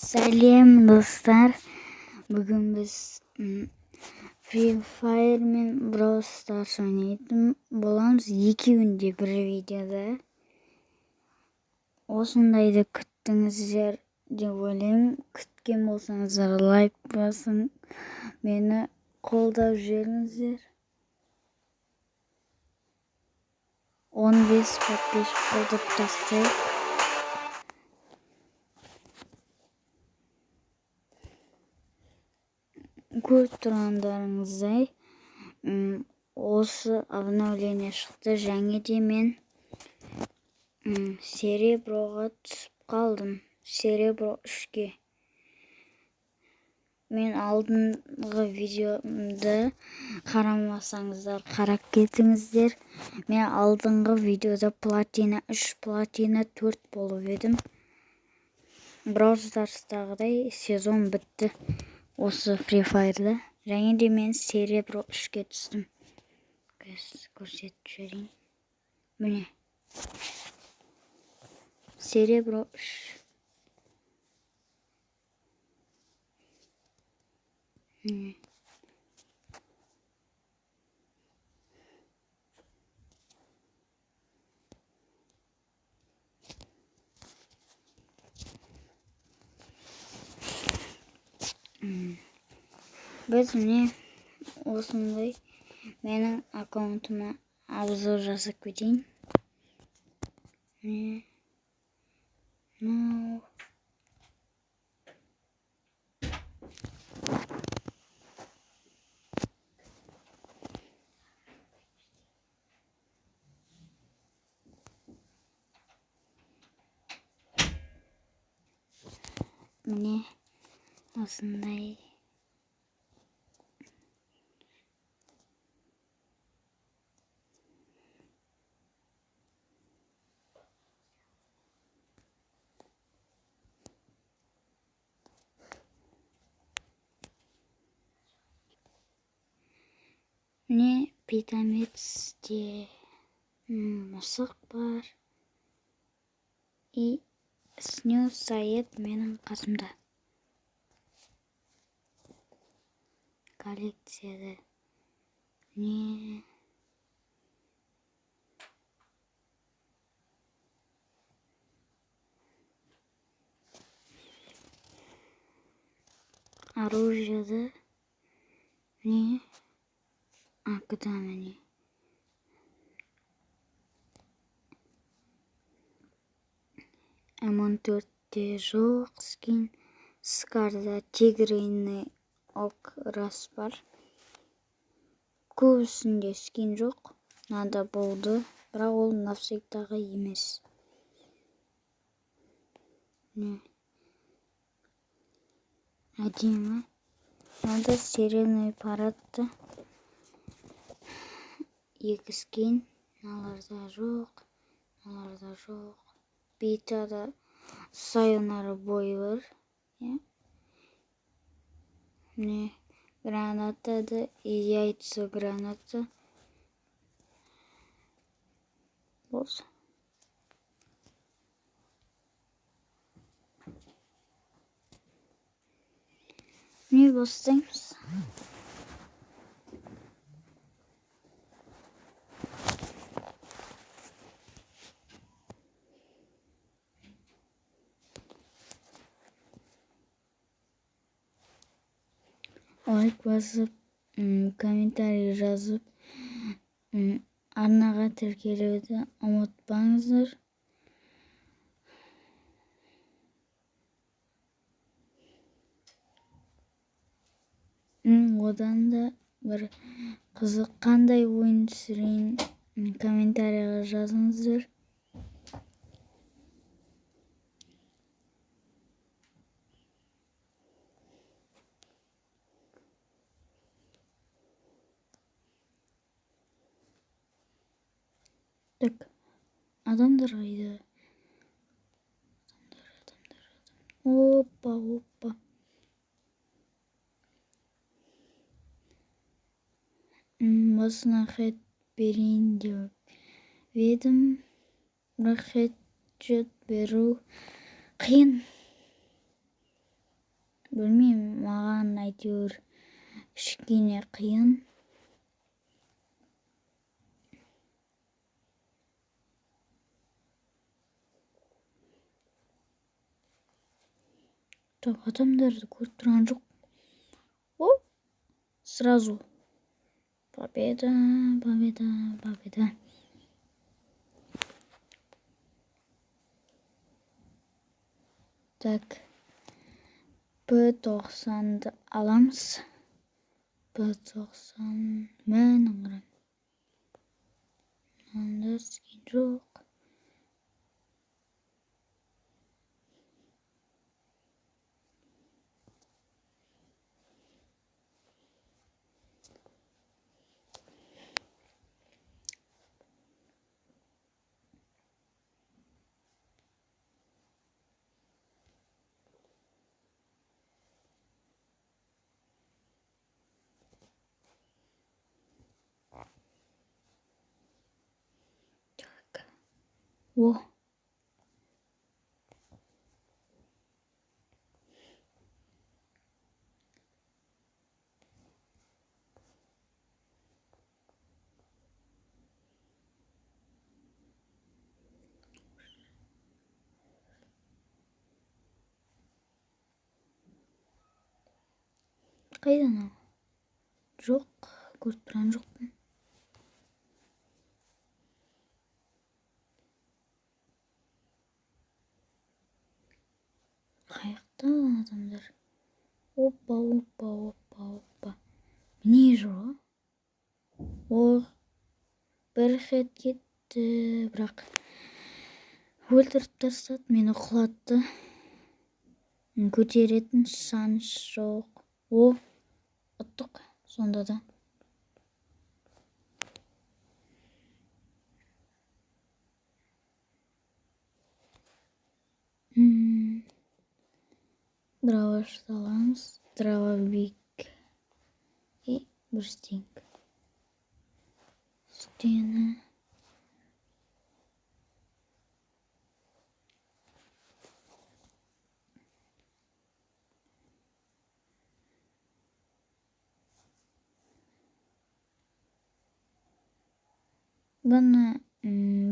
Сәлем достар, бүгін біз Free Fire мен Brawl Stars ойнайтын боламыз, екеуінде бір видеода. Осындайды күттіңіздер деп ойлаймын. Күткен болсаңыздар лайк басың, мені қолдап жүріңіздер. 15 подписчик қолдап тастайық. Көріп тұрғандарыңыздай, осы обновление шықты, және де мен Сереброға түсіп қалдым. Серебро 3-ге. Мен алдыңғы видеомды қарамасаңыздар, қарап кетіңіздер. Мен алдыңғы видеода платина 3, платина 4 болып едім. Brawl Stars'тағыдай сезон бітті. Осы Free Fire'да. Және де мен Серебро 3-ге түстім. Көрсетіп жіберейін. Міне. Серебро 3. Міне. Біз міне осындай менің аккаунтыма обзор жасап кетейін. Міне осындай. Міне питомецте мысық бар. И сню сает менің қасымда. Коллекцияда. Не оружиеда. Не куда мені? М14-те жоқ скин. Скарда тигрейный окрас бар. Көбісінде скин жоқ. Надо болды. Бірақ ол навсегдаға емес. Не? Әдемі. Надо серебряный парадты. 2 скин. Наларда жоқ. Наларда жоқ. Битада сайонары бой бар. Не? Гранатада и яйца граната. Болса. Не бастаймыз. Лайк басып, комментарий жазып, арнаға тіркелуді ұмытпаңыздар. Одан да бір қызық қандай ойын түсірейін комментарийға жазыңыздар. Так, адамдар қайда? Опа. Басына хет берейін деп едім. Бірақ хет беру қиын. Білмеймін, маған әйтеуір кішкене қиын. Так, адамдарды көріп тұрған жоқ. О, сразу. Победа, победа, победа. Так. P90-ды аламыз. P90 мен аңырам. Мында скен жоқ. О. Қайдан ол? Жоқ, көріп тұрған жоқпын. Қайықта адамдар. Опа, опа, опа, опа. Не жоқ? О, бір хет кетті, бірақ өлтіріп тастады, мені құлатты. Көтеретін шанс жоқ. О, ұттық сонда да. Дроваш аламыз. Дрововик. И бір стенг. Стена. Бұны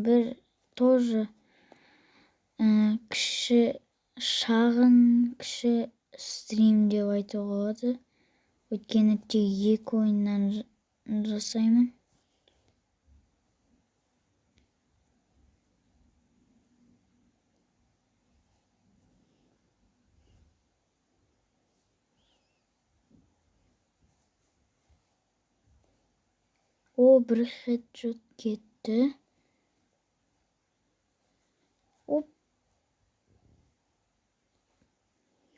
бір тоже кіші стрим деп айтуға болады. Өйткені тек 2 ойыннан жасаймын. О, бір хедшот кетті. Оп.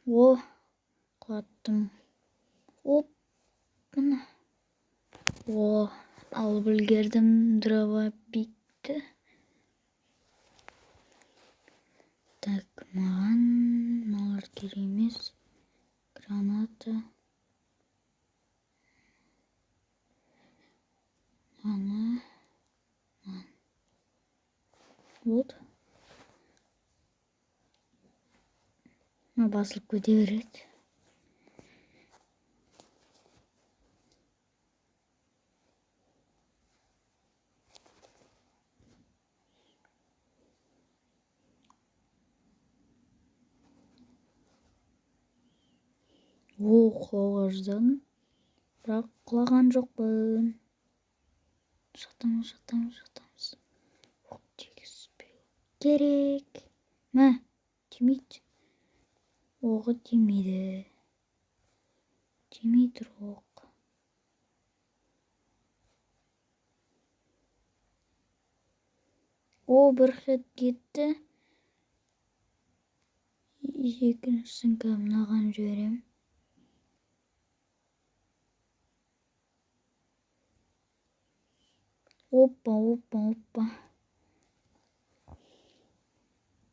О, құлаттым. Оп. Бұны. О, алып үлгердім дрововикті. Так, маған мыналар керек емес. Граната. Ана. Вот. Басылып көте береді. О, құлауға жаздадым. Бірақ құлаған жоқпын. Шықтамыз. Оқ тегіспеу керек. Мә, тимейді. Оғы тимейді. Тимей тұр оқ. О, бір хет кетті. Екіншісін мынаған жіберем. Опа.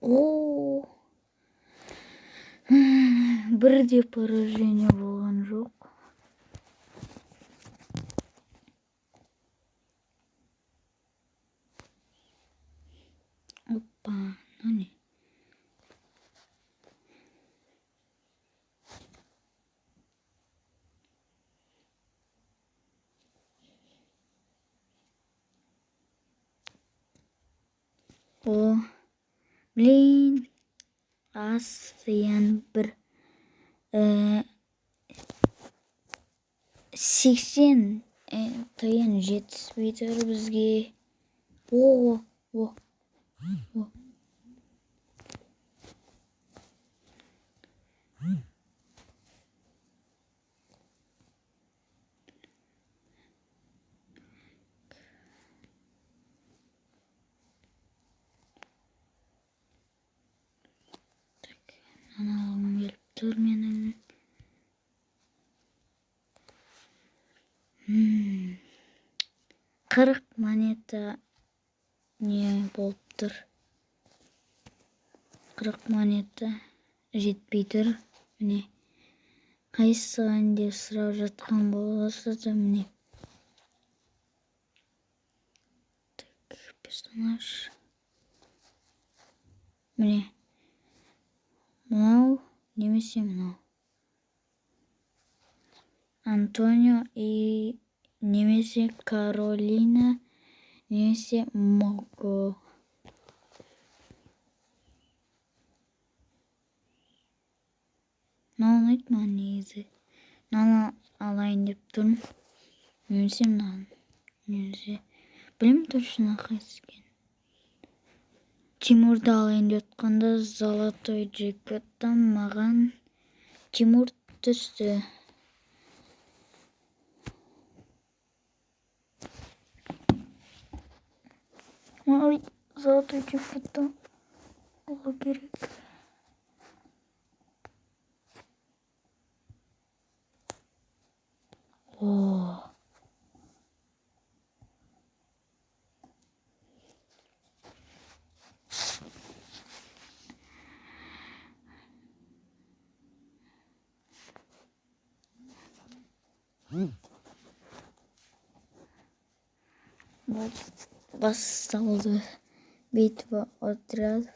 О, бірде поражение болған жоқ. Опа, не? О, блин. Асыян бір 80 тиын жетіспей тұр бізге. О. Аналығым келіп тұр менің. 40 монета не болып тұр. 40 монета жетпей тұр. Міне. Қайсыған деп сұрап жатқан болса да міне. Персонаж. Міне. Мынау немесе мынау. Антонио и немесе Каролина немесе Моко. Мынаны айтман негізі. Мынаны алайын деп тұрмын. Немесе мынаны. Немесе білмеймін точно қайсы екен. Тимурды алайын деп отқанда золотой джекпоттан маған Тимур түсті. Ой, золотой джекпоттан алу керек. О. Басталды битва отрядов.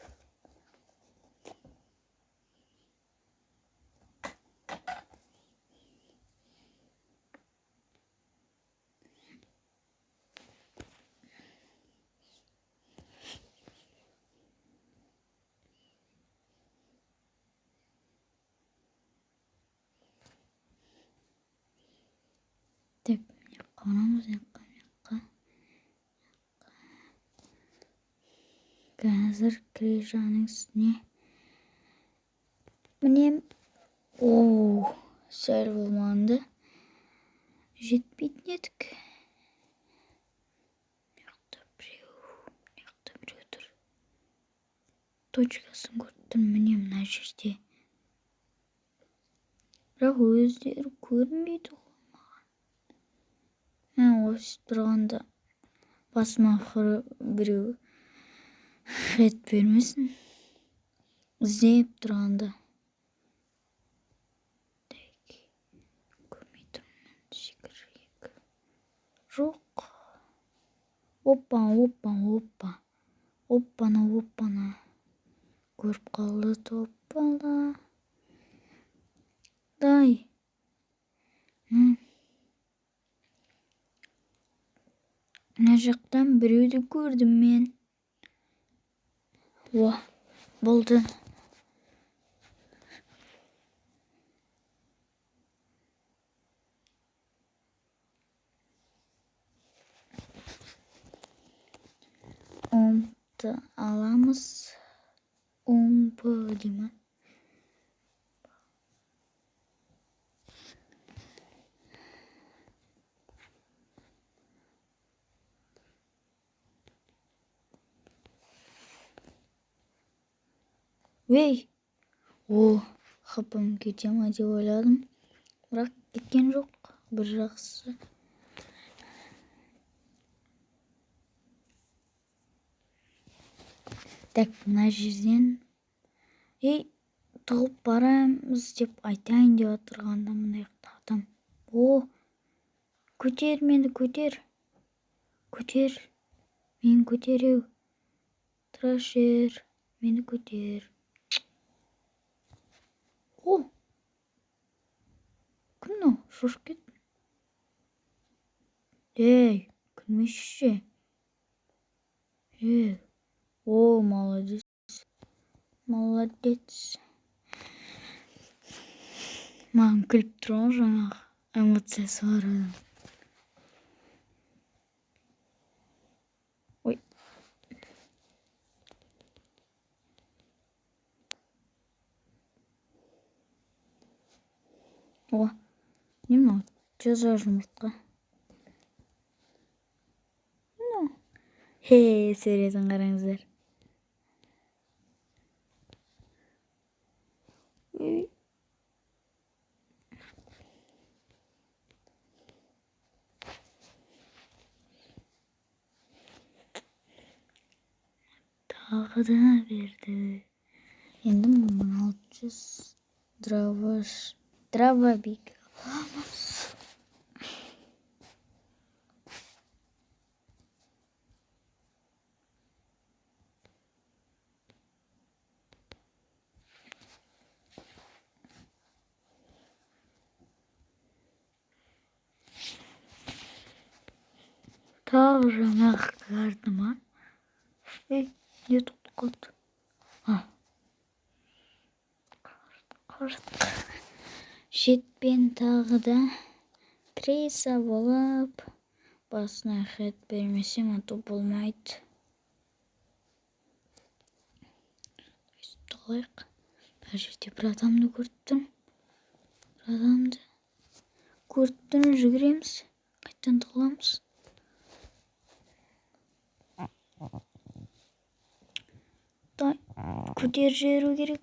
Так, қонамыз жаққа. Қазір крижаның үстіне. Міне. Оу, сәл болманды. Жетпейтін едік. Мияқта біреу тұр. Точкасын көрттім, міне мына жерде. Бірақ өздері көрінбейді ғой маған. Осы тұрғанда басыма біреу рет бермесін. Іздеп тұрғанда. Көрмей тұрмын. Секірек. Жоқ. Оппана. Көріп қалды топпала. Дай. Мына жақтан біреуді көрдім мен. О, болды. Омты аламыз. Омпы деймін. Вей! О, хапым кете ма деп ойладым. Бірақ кеткен жоқ. Бір жақсы. Так, мына жерден тұғып барамыз деп айтайын деп отырғанда мындай адам. О, көтер мені, көтер. Мен көтереу. Трашер, мені көтер. О, күн шошып кеттім. Күлмеші. О, молодец. Молодец. Маған күліп тұрған жаңағы эмоциясы бар адам. Ой. О, не мынау? Жаза жұмыртқа. Суретін қараңыздар. Тағы да берді. Енді мұны алып жүз дробовик аламыз. Тағы жаңағы карды ма? Не тұқты қалды? Қарт. Жетпен тағы да тірейса болып, басына хет бермесем, аты болмайды. Тұғайық. Бір жерде бір адамды көрттім. Жүгіреміз. Қайттан тұғыламыз. Көтер жеру керек.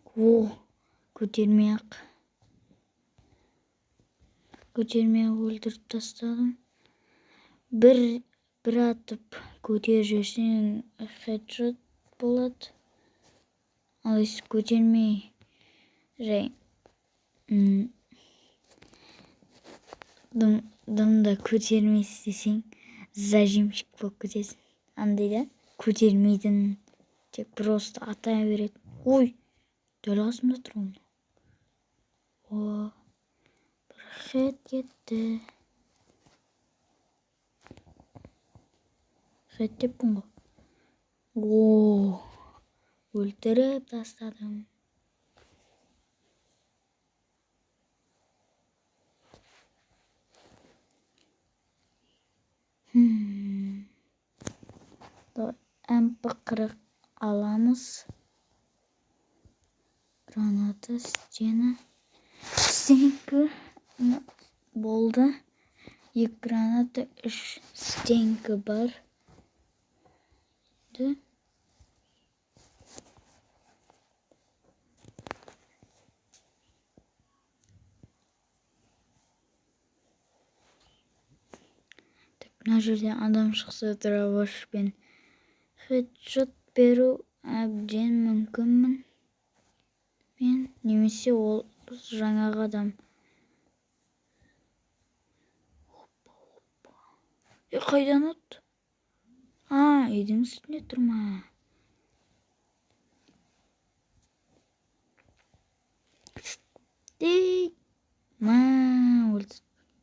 Көтермей-ақ өлтіріп тастадым. Бір атып көтер жерсен хедшот болады. Ал есі көтермей жай дымда көтермей істесең зажимчик болып кетесің. Андайда көтермейтін тек просто ата береді. Ой, дәл қасымда тұр оны. Бір хет кетті. Хет деппін ғой. Өлтіріп тастадым. MP40 аламыз. Граната, стена. Стенкі болды. 2 граната, 3 стенкі бар. Мына жерде адам шықса дробашпен хедшот беру әбден мүмкінмін. Мен немесе ол жаңағы адам. Қайдан от? Үйдің үстінде тұрма.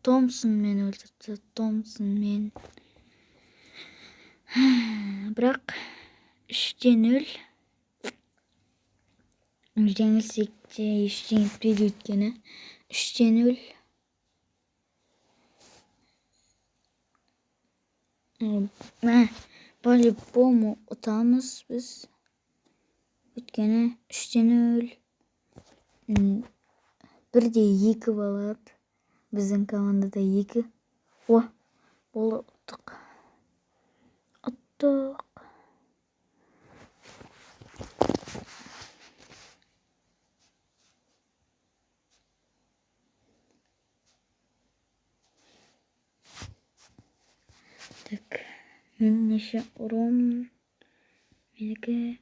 Томпсонмен өлтірді. Томпсонмен. Бірақ 3-0. Жеңілсек те ештеңе етпейді өйткені. 3-0. По-любому ұтамыз біз. Өйткені 3-0. 1-2 болады. Біздің командада 2. Болды, ұттық. Так, мен неше ұрон? Менікі...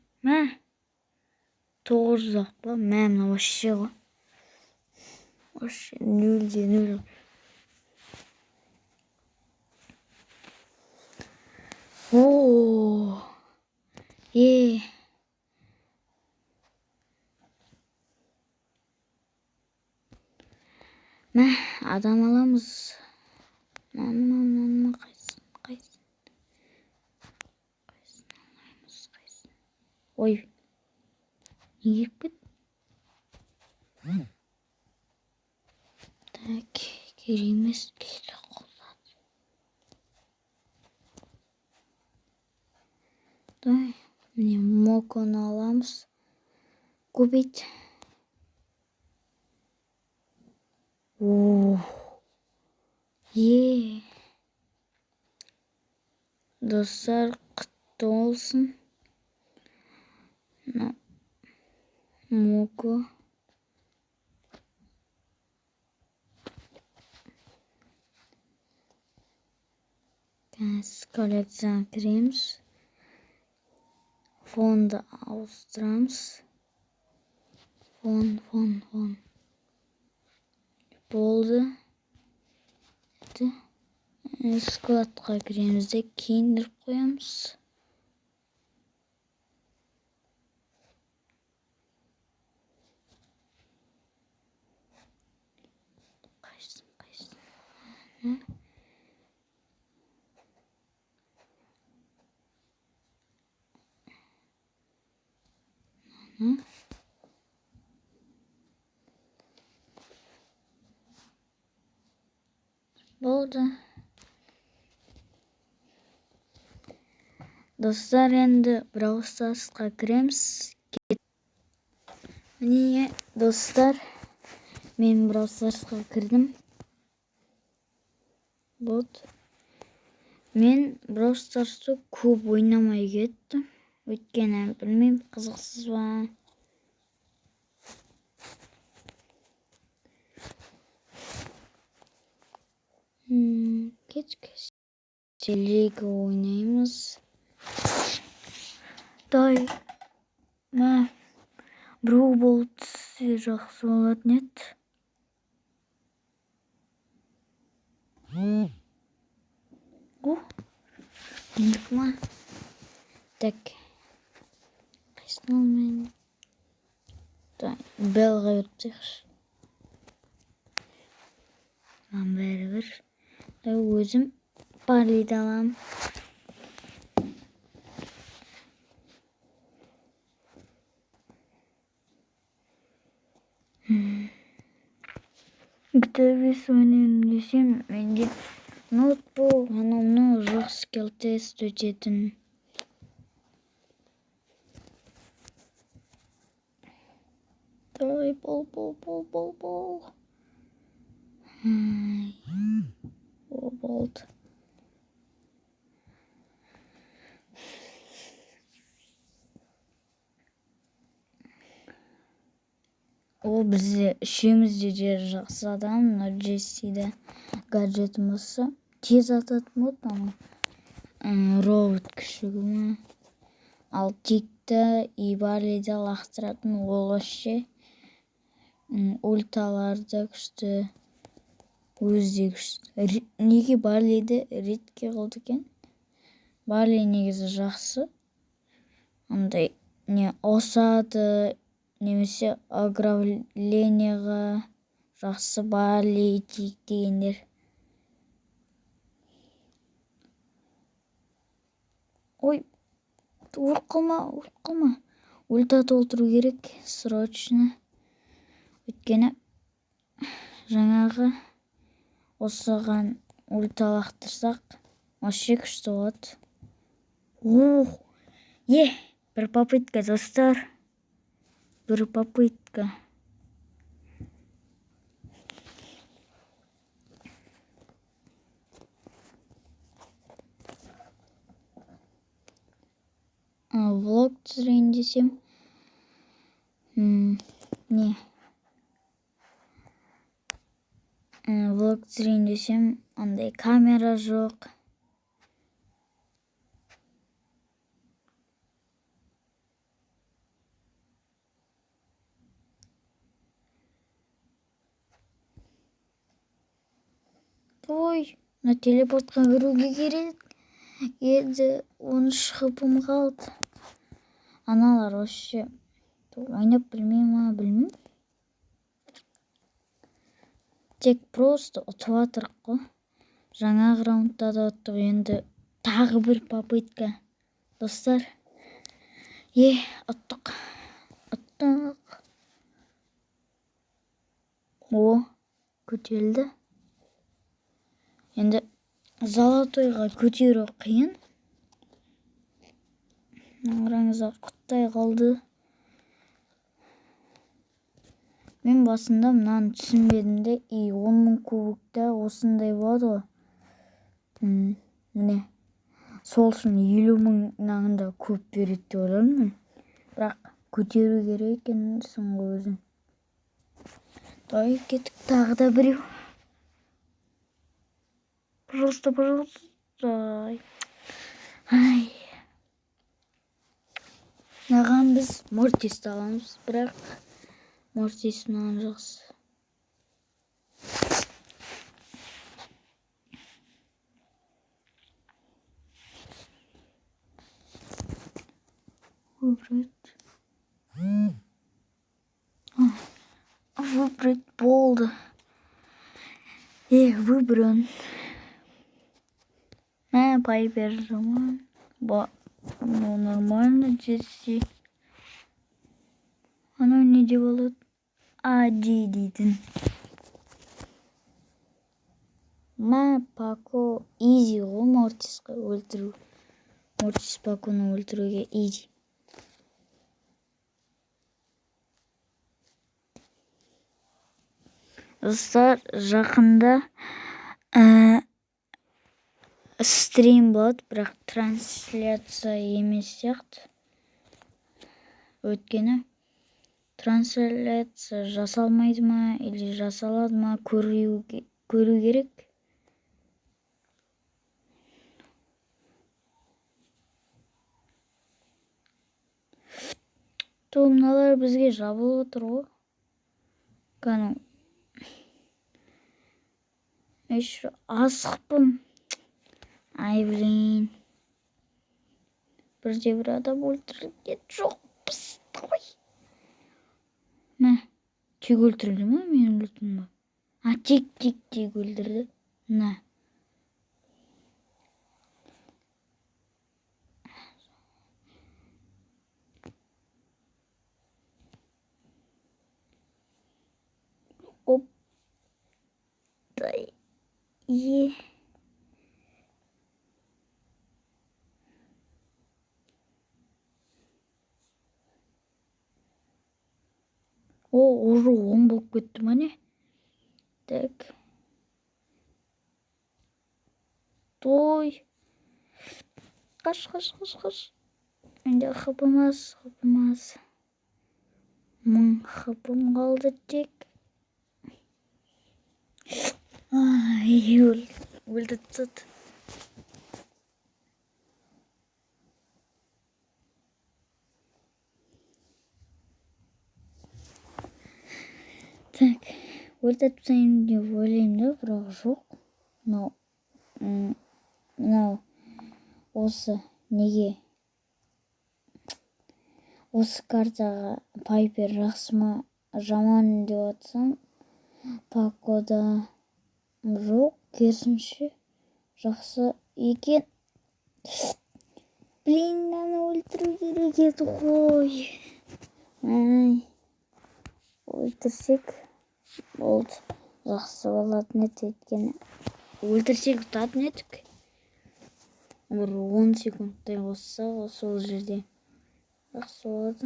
900-ақ ба? Мына вообще ғой. Вообще 0-0. Адам аламыз. Қайсын. Ой. Не кіріп кет? Так, керемес келе қолдады. Дай, міне моконы аламыз. Көбейт. Ооо. Достар, құтты болсын. Моко. Коллекцияға кіреміз. Фонды ауыстырамыз. Фон. Болды. Складқа кіреміз де киіндіріп қоямыз. Қайсын. Болды. Достар, енді Brawl Stars'қа кіреміз. Міне, достар, мен Brawl Stars'қа кірдім. Вот. Мен Brawl Stars'ты көп ойнамай кеттім. Өйткені білмеймін, қызықсыз ба. Кеш. Лего ойнаймыз. Дай. Біреу болса жақсы болатын еді. Ендік ма? Так. Қайсын ол мен? Белға өртсекші. Бәрі бір. Өзім Барлиді алам. Гтабис ойнайын десем, менде ноутбук, анау жоқ скилл тест өтетін. Давай, бол. О, болды. О, бізде үшеумізде жер жақсы адам, Джессиді гаджетім болса. Тез ататын болды ана. Робот күшігі ма. Ал Тикті и Барлиді лақтыратын ол вообще. Ульталарды күшті. Өзде күшті. Неге Барлиді ретке қылды екен? Барли негізі жақсы. Андай не осады, немесе ограбленияға жақсы Барли, Тик дегендер. Ой, ұрып қалма. Ульта толтыру керек, срочно. Өйткені жаңағы осыған ульта лақтырсақ, вообще күшті болады. Бір попытка, достар. Бір попытка. Влог түсірейін десем. Не? Влог түсірейін десем, андай камера жоқ. Ой, на телепортқа кіруге керек еді, 13 хп'ым қалды. Аналар вообще ойнап білмеймін. Тек просто ұтып атырық қой. Жаңағы раундта да ұттық, енді тағы бір попытка. Достар, Аттық. О, көтерілді. Енді золотойға көтеру қиын. Қараңыздар, құттай қалды. Мен басында мынаны түсінбедім де, 10.000 кубокта осындай болады ғой. Міне. Сол үшін 50.000-нан да көп береді деп ойладым. Бірақ көтеру керек екенсің ғой өзің. Давай кеттік, тағы да біреу. Пожалуйста. Ай. Маған біз мортисті аламыз, бірақ мортис маған жақсы. Выбрать болды. Выбран. Пайпер жаман. Ну, нормально жесси. Анау не деп алады? Ади дейтін. Пако изи ғой Мортисқа өлтіру. Мортис Паконы өлтіруге изи. Достар, жақында стрим болады, бірақ трансляция емес сияқты. Өткені трансляция жасалмайды ма, или жасалады ма, көру керек. Мыналар бізге жабылып отыр ғой. Қану. Еще асықпын. Ай, блин. Бірде бір адам өлтірілген жоқпыз. Давай. Тек өлтірілді ма? Мен өлтірдім ба? Тек өлтірді. Оптай. Уже 10 болып кетті ма не? Так. Той. Қаш. Менде хапымаз. 1000 хапым қалды тек. Өлді тұт. Так, өлді тұтайын деп ойлаймын да, бірақ жоқ. Мынау осы неге? Осы картаға Пайпер жақсы ма, жаман деп атсам, Пакода жоқ, керісінше жақсы екен. Блин, мені өлтіру керек еді ғой. Өлтірсек болды. Жақсы болатын еді еткені. Өлтірсек ұтатын едік. Бір 10 секундтай қосса сол жерде жақсы болады.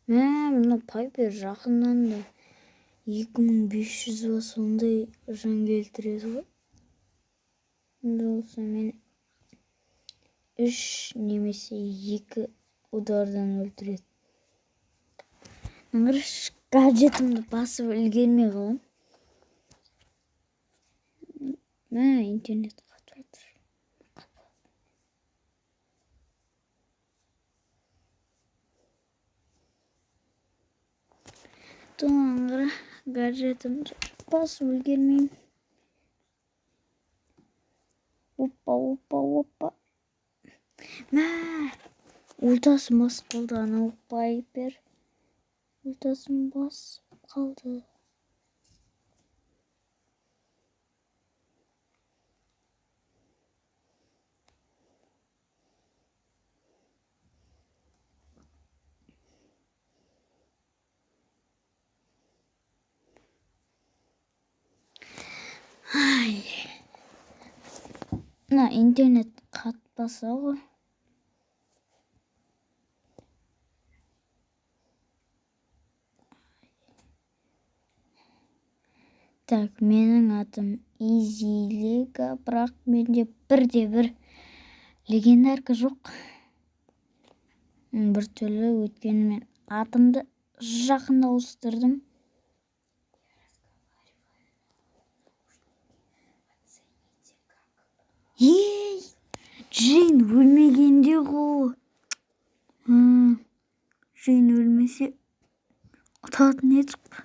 Мына Пайпер жақыннан да 2500 ба сондай жан келтіреді ғой. Болса мен 3 немесе 2 удардан өлтіреді. Нағырш гаджетімді басып үлгермей қалам. Интернет қатып жатыр. Туңаңғыра гаджетімді басып үлгермеймін. Опа. Мә! Ультасын басып қалды анау Пайпер. Ультасын басып қалды. Ай. Мына интернет қатпаса ғой. Так, менің атым Изилега, бірақ менде бірде-бір легендарка жоқ. Бір түрлі өткені мен атымды жақында ауыстырдым. Ей! Джейн өлмегенде ғой. Джейн өлмесе ұтатын едік.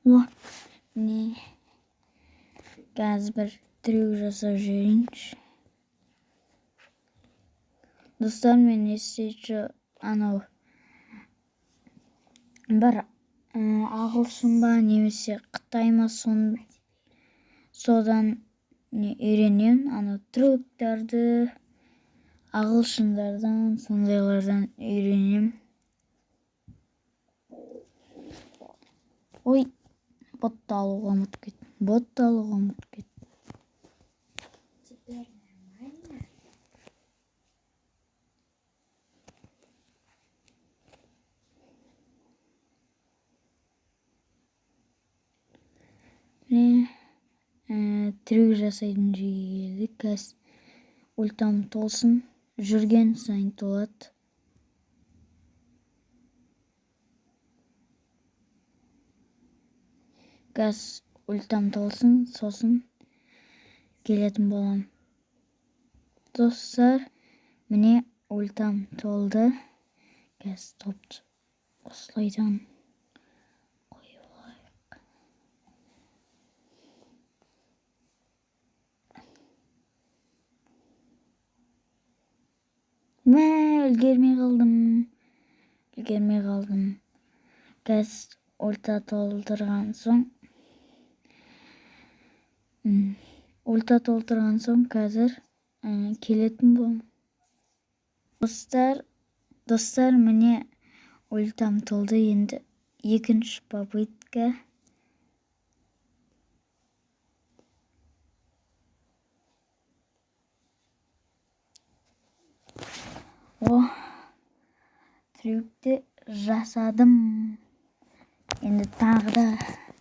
О, не. Қазір бір трюк жасап жіберейінші. Достар, мен естейші анау бір ағылшын ба немесе Қытай ма содан үйренем. Анау трюктарды ағылшындардан сондайлардан үйренем. Ой, ботты алуға ұмытып кеттім. Теперь нормально? Міне трюк жасайтын жүйелі кәс ультам толсын, жүрген сайын толады. Газ ультам толсын, сосын келетін болам. Достар, міне ультам толды. Газ топты осылайдан қойып алайық. Мә, үлгермей қалдым. Газ ульта толтырған соң қазір келетін болам. Достар, міне ультам толды, енді екінші попытка. О, трюкті жасадым. Енді тағы да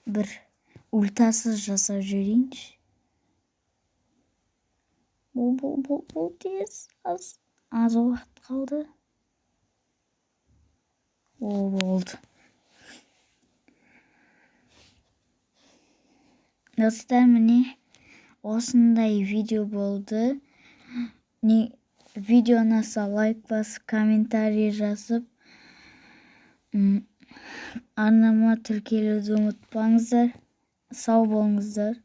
бір ультасыз жасап жіберейінші. Бұл тез, аз уақыт қалды. О, болды. Достар, міне осындай видео болды. Видео ұнаса лайк басып, комментарий жазып, арнама тіркелуді ұмытпаңыздар. Сау болыңыздар.